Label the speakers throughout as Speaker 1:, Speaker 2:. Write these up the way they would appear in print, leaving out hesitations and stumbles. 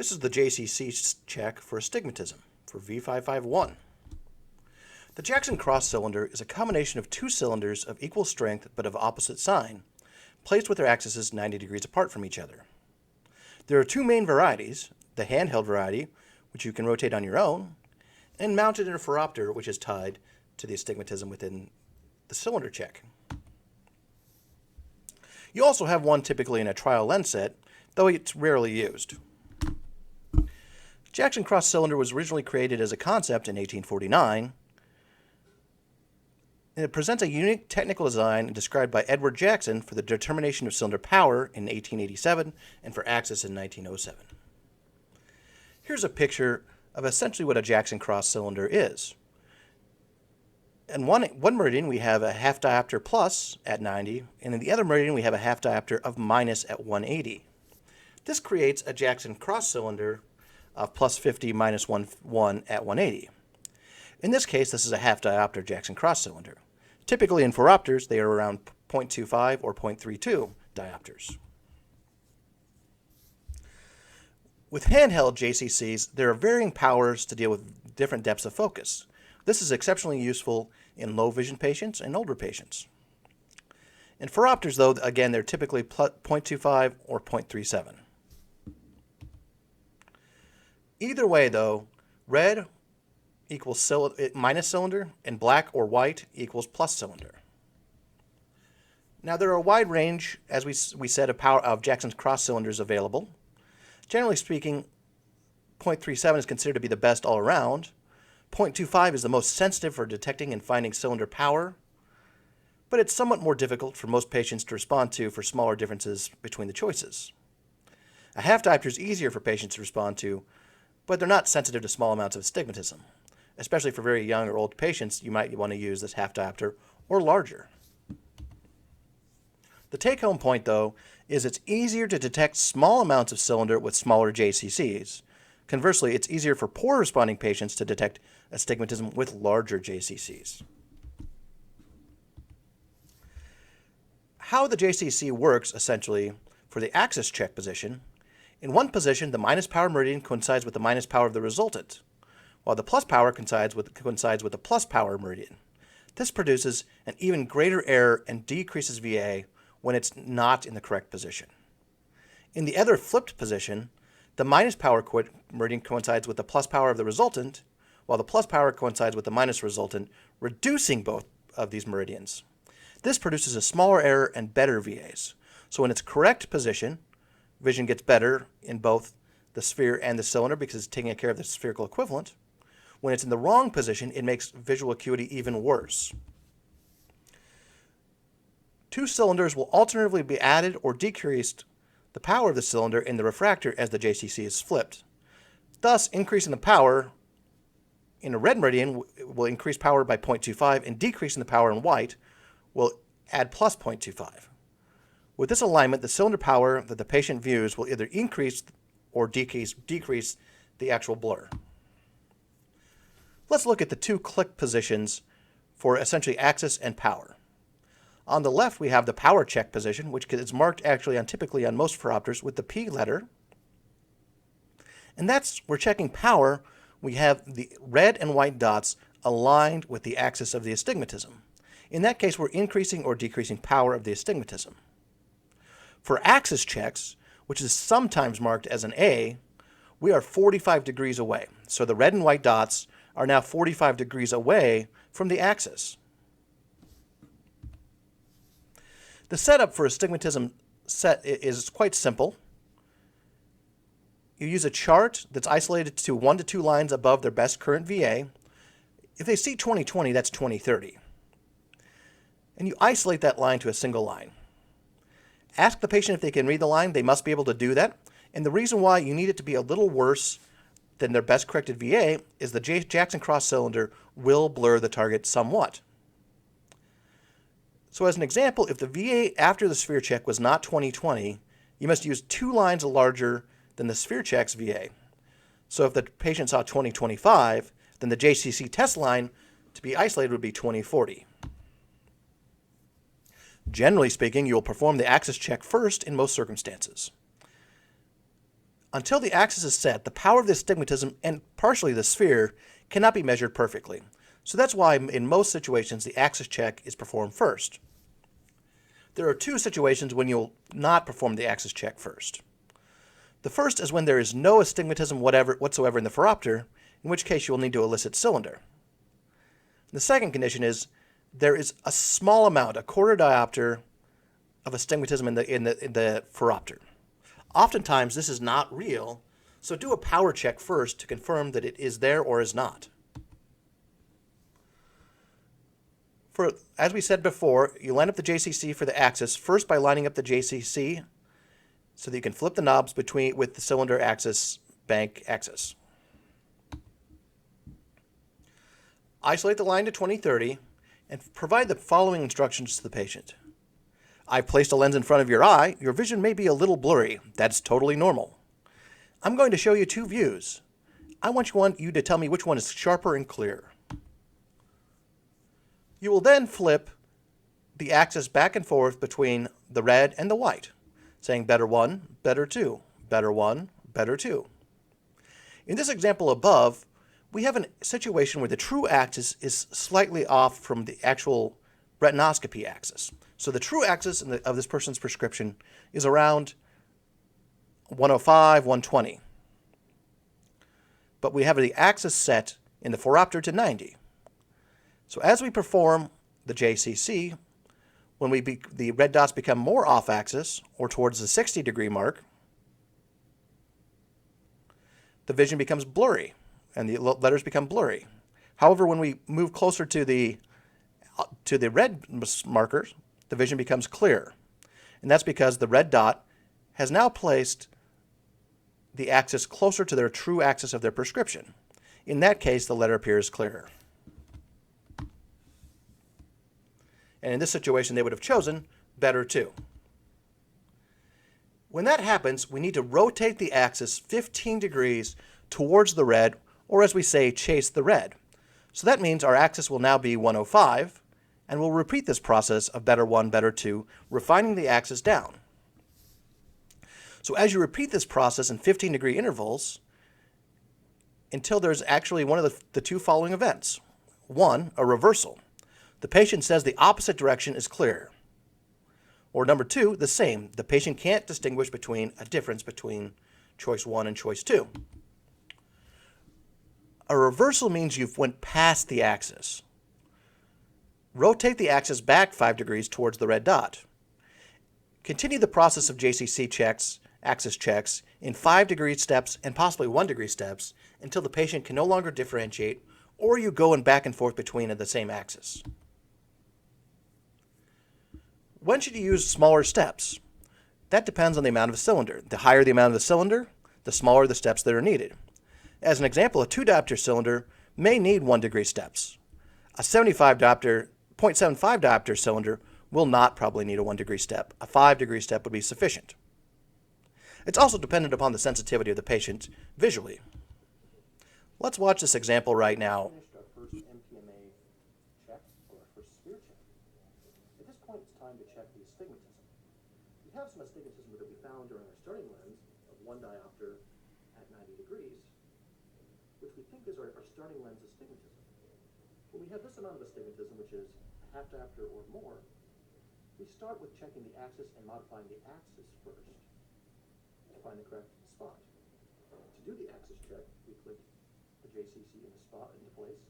Speaker 1: This is the JCC check for astigmatism for V551. The Jackson cross cylinder is a combination of two cylinders of equal strength but of opposite sign, placed with their axes 90 degrees apart from each other. There are two main varieties, the handheld variety, which you can rotate on your own, and mounted in a phoropter, which is tied to the astigmatism within the cylinder check. You also have one typically in a trial lens set, though it's rarely used. Jackson cross cylinder was originally created as a concept in 1849, and it presents a unique technical design described by Edward Jackson for the determination of cylinder power in 1887 and for axis in 1907. Here's a picture of essentially what a Jackson cross cylinder is. In one meridian, we have a half diopter plus at 90, and in the other meridian, we have a half diopter of minus at 180. This creates a Jackson cross cylinder of plus 50 minus 1 at 180. In this case, this is a half diopter Jackson cross cylinder. Typically in phoropters, they are around 0.25 or 0.32 diopters. With handheld JCCs, there are varying powers to deal with different depths of focus. This is exceptionally useful in low vision patients and older patients. In phoropters, though, again, they're typically 0.25 or 0.37. Either way, though, red equals minus cylinder, and black or white equals plus cylinder. Now, there are a wide range, as we said, of Jackson's cross cylinders available. Generally speaking, 0.37 is considered to be the best all around. 0.25 is the most sensitive for detecting and finding cylinder power, but it's somewhat more difficult for most patients to respond to for smaller differences between the choices. A half diopter is easier for patients to respond to, but they're not sensitive to small amounts of astigmatism. Especially for very young or old patients, you might want to use this half diopter or larger. The take-home point, though, is it's easier to detect small amounts of cylinder with smaller JCCs. Conversely, it's easier for poor responding patients to detect astigmatism with larger JCCs. How the JCC works, essentially, for the axis check position, in one position, the minus power meridian coincides with the minus power of the resultant, while the plus power coincides with the plus power meridian. This produces an even greater error and decreases VA when it's not in the correct position. In the other flipped position, the minus power meridian coincides with the plus power of the resultant, while the plus power coincides with the minus resultant, reducing both of these meridians. This produces a smaller error and better VAs. So in its correct position, vision gets better in both the sphere and the cylinder because it's taking care of the spherical equivalent. When it's in the wrong position, it makes visual acuity even worse. Two cylinders will alternatively be added or decreased the power of the cylinder in the refractor as the JCC is flipped. Thus, increasing the power in a red meridian will increase power by 0.25, and decreasing the power in white will add plus 0.25. With this alignment, the cylinder power that the patient views will either increase or decrease the actual blur. Let's look at the two click positions for essentially axis and power. On the left, we have the power check position, which is marked actually typically on most phoropters with the P letter. And we're checking power. We have the red and white dots aligned with the axis of the astigmatism. In that case, we're increasing or decreasing power of the astigmatism. For axis checks, which is sometimes marked as an A, we are 45 degrees away. So the red and white dots are now 45 degrees away from the axis. The setup for astigmatism set is quite simple. You use a chart that's isolated to 1 to 2 lines above their best current VA. If they see 20/20, that's 20/30. And you isolate that line to a single line. Ask the patient if they can read the line. They must be able to do that. And the reason why you need it to be a little worse than their best corrected VA is the Jackson cross cylinder will blur the target somewhat. So as an example, if the VA after the sphere check was not 20/20, you must use 2 lines larger than the sphere check's VA. So if the patient saw 20/25, then the JCC test line to be isolated would be 20/40. Generally speaking, you will perform the axis check first in most circumstances. Until the axis is set, the power of the astigmatism and partially the sphere cannot be measured perfectly. So that's why in most situations the axis check is performed first. There are two situations when you'll not perform the axis check first. The first is when there is no astigmatism whatsoever in the phoropter, in which case you will need to elicit cylinder. The second condition is there is a small amount, a quarter diopter, of astigmatism in the phoropter. Oftentimes this is not real, so do a power check first to confirm that it is there or is not. As we said before, you line up the JCC for the axis first by lining up the JCC so that you can flip the knobs with the cylinder axis, bank axis. Isolate the line to 20/30 and provide the following instructions to the patient. I've placed a lens in front of your eye. Your vision may be a little blurry. That's totally normal. I'm going to show you two views. I want you to tell me which one is sharper and clearer. You will then flip the axis back and forth between the red and the white, saying better one, better two, better one, better two. In this example above, we have a situation where the true axis is slightly off from the actual retinoscopy axis. So the true axis of this person's prescription is around 105, 120. But we have the axis set in the phoropter to 90. So as we perform the JCC, when the red dots become more off-axis or towards the 60-degree mark, the vision becomes blurry and the letters become blurry. However, when we move closer to the red markers, the vision becomes clear. And that's because the red dot has now placed the axis closer to their true axis of their prescription. In that case, the letter appears clearer. And in this situation, they would have chosen better two. When that happens, we need to rotate the axis 15 degrees towards the red, or as we say, chase the red. So that means our axis will now be 105, and we'll repeat this process of better one, better two, refining the axis down. So as you repeat this process in 15-degree intervals, until there's actually one of the two following events. One, a reversal. The patient says the opposite direction is clear. Or number two, the same. The patient can't distinguish between a difference between choice one and choice two. A reversal means you've went past the axis. Rotate the axis back 5 degrees towards the red dot. Continue the process of JCC checks, axis checks, in 5-degree steps and possibly 1-degree steps until the patient can no longer differentiate, or you go back and forth between the same axis. When should you use smaller steps? That depends on the amount of the cylinder. The higher the amount of the cylinder, the smaller the steps that are needed. As an example, a 2-diopter cylinder may need 1-degree steps. A 0.75 diopter cylinder will not probably need a 1-degree step. A 5-degree step would be sufficient. It's also dependent upon the sensitivity of the patient visually. Let's watch this example right now.
Speaker 2: We have some astigmatism that we found during our starting lens of 1 diopter at 90 degrees, which we think is our starting lens astigmatism. When we have this amount of astigmatism, which is a half diopter or more, we start with checking the axis and modifying the axis first to find the correct spot. To do the axis check, we click the JCC in the spot into place.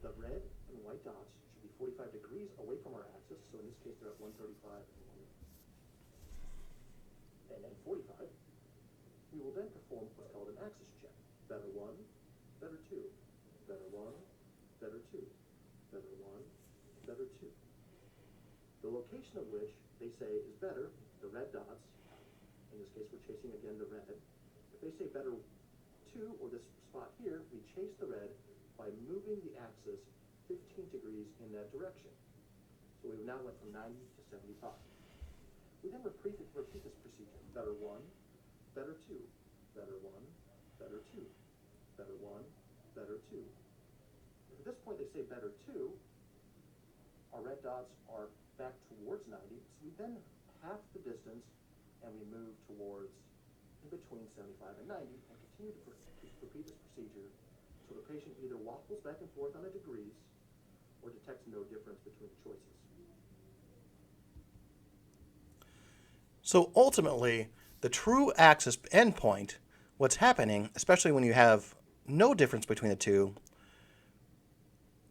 Speaker 2: The red and white dots should be 45 degrees away from our axis, so in this case they're at 135 and then 45. We will then perform what's called an axis check. Better one, better two, better one, better two, better one, better two. The location of which they say is better, the red dots, in this case we're chasing again the red. If they say better two, or this spot here, we chase the red by moving the axis 15 degrees in that direction. So we now went from 90 to 75. We then repeat this procedure. Better one, better two, better one, better two, better one, better two. If at this point they say better two, our red dots are back towards 90, so we then half the distance and we move towards in between 75 and 90 and continue to repeat this procedure so the patient either waffles back and forth on the degrees or detects no difference between choices.
Speaker 1: So ultimately, the true axis endpoint, what's happening, especially when you have no difference between the two,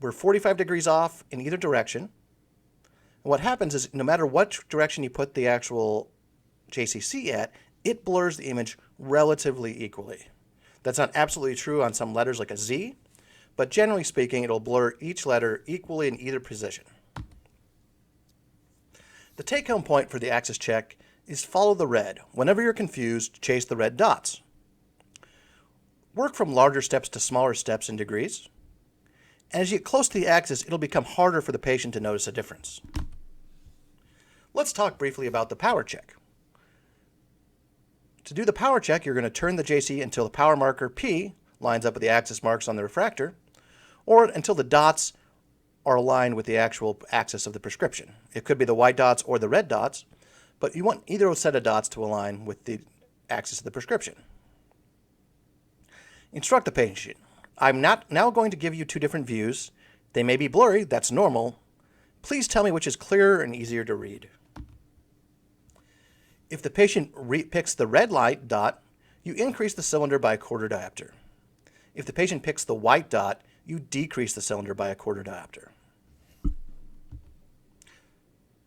Speaker 1: we're 45 degrees off in either direction. And what happens is no matter what direction you put the actual JCC at, it blurs the image relatively equally. That's not absolutely true on some letters like a Z, but generally speaking, it'll blur each letter equally in either position. The take-home point for the axis check is follow the red. Whenever you're confused, chase the red dots. Work from larger steps to smaller steps in degrees. And as you get close to the axis, it'll become harder for the patient to notice a difference. Let's talk briefly about the power check. To do the power check, you're going to turn the JC until the power marker P lines up with the axis marks on the refractor, or until the dots are aligned with the actual axis of the prescription. It could be the white dots or the red dots, but you want either set of dots to align with the axis of the prescription. Instruct the patient. I'm now going to give you two different views. They may be blurry, that's normal. Please tell me which is clearer and easier to read. If the patient picks the red light dot, you increase the cylinder by a quarter diopter. If the patient picks the white dot, you decrease the cylinder by a quarter diopter.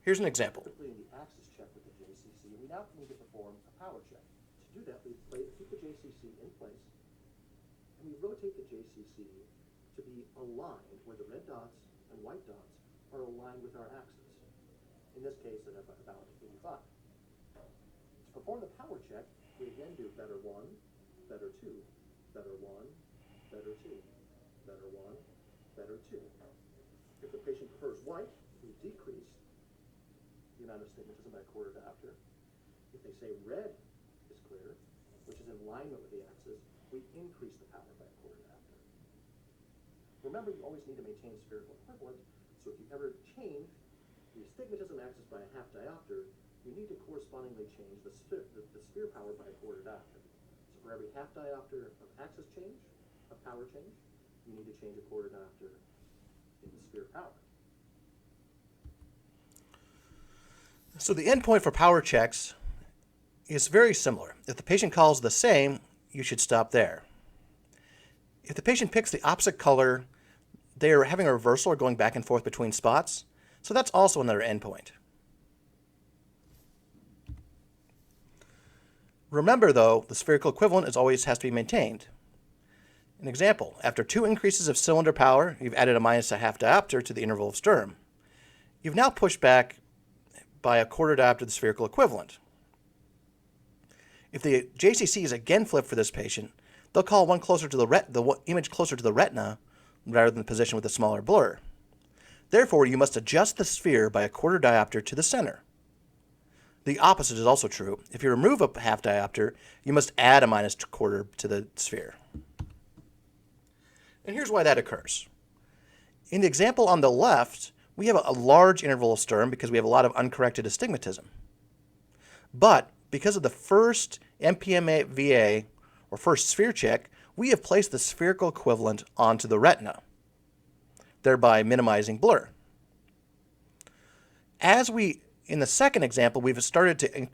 Speaker 1: Here's an example.
Speaker 2: Completing the axis check with the JCC, we now need to perform a power check. To do that, we keep the JCC in place, and we rotate the JCC to be aligned where the red dots and white dots are aligned with our axis. In this case, at about 85. To perform the power check, we again do better 1, better 2, better 1, better 2, better 1, better 2. If the patient prefers white, we decrease the amount of astigmatism by a quarter diopter. If they say red is clear, which is in alignment with the axis, we increase the power by a quarter diopter. Remember, you always need to maintain spherical equivalent, so if you ever change the astigmatism axis by a half diopter, you need to correspondingly change the sphere power by a quarter diopter. So for every half diopter of axis change, of power change, you need to change a quarter diopter in the sphere power.
Speaker 1: So the endpoint for power checks is very similar. If the patient calls the same, you should stop there. If the patient picks the opposite color, they are having a reversal or going back and forth between spots, so that's also another endpoint. Remember though, the spherical equivalent always has to be maintained. An example, after 2 increases of cylinder power, you've added a minus a half diopter to the interval of Sturm. You've now pushed back by a quarter diopter the spherical equivalent. If the JCC is again flipped for this patient, they'll call one closer to the image closer to the retina rather than the position with a smaller blur. Therefore, you must adjust the sphere by a quarter diopter to the center. The opposite is also true. If you remove a half diopter, you must add a minus quarter to the sphere. And here's why that occurs. In the example on the left, we have a large interval of Sturm because we have a lot of uncorrected astigmatism. But because of the first MPMVA, or first sphere check, we have placed the spherical equivalent onto the retina, thereby minimizing blur. In the second example, we've started to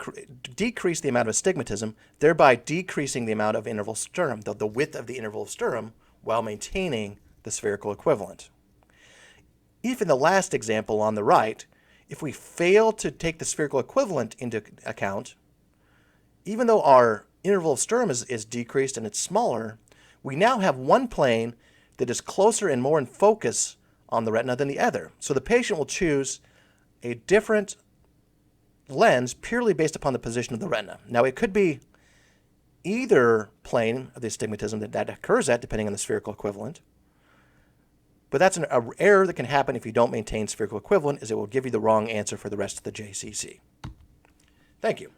Speaker 1: decrease the amount of astigmatism, thereby decreasing the amount of interval Sturm, the width of the interval of Sturm, while maintaining the spherical equivalent. If in the last example on the right, if we fail to take the spherical equivalent into account, even though our interval of Sturm is decreased and it's smaller, we now have one plane that is closer and more in focus on the retina than the other. So the patient will choose a different lens purely based upon the position of the retina. Now it could be either plane of the astigmatism that occurs at, depending on the spherical equivalent. But that's an error that can happen if you don't maintain spherical equivalent, is it will give you the wrong answer for the rest of the JCC. Thank you.